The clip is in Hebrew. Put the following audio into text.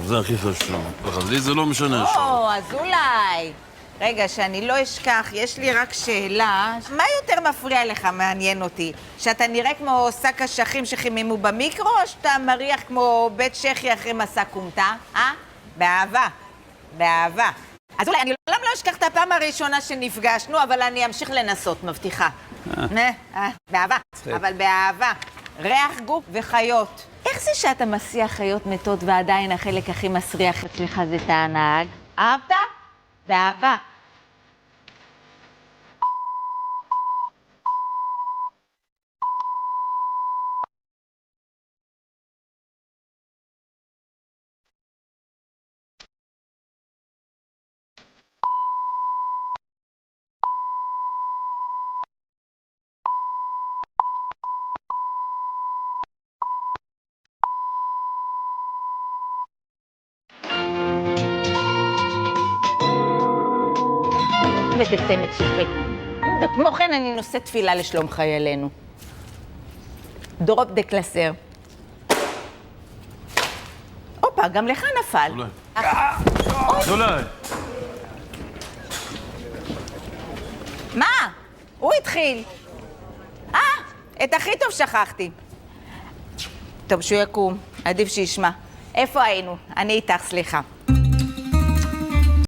זה הכי חשוב. אבל לי זה לא משנה או, שעות. אז אולי. רגע, שאני לא אשכח, יש לי רק שאלה. מה יותר מפריע לך, מעניין אותי? שאתה נראה כמו שק אשכים שחיממו במיקרו, או שאתה מריח כמו בית שחי אחרי מסע קומטה? באהבה. באהבה. אז אולי, אני לעולם לא אשכח את הפעם הראשונה שנפגשנו, אבל אני אמשיך לנסות, מבטיחה. באהבה, אבל באהבה. ריח גוף וחיות. איך זה שאתה מסיע חיות מתות ועדיין החלק הכי מסריח אצלך זה את הנהג? אהבת? באהבה. ותצא מצופת. וכמו כן אני נושא תפילה לשלום חיילינו. דרופ דה קלסר. הופה, גם לך נפל. אולי. מה? הוא התחיל. את הכי טוב שכחתי. טוב, שהוא יקום. עדיף שישמע. איפה היינו? אני איתך, סליחה.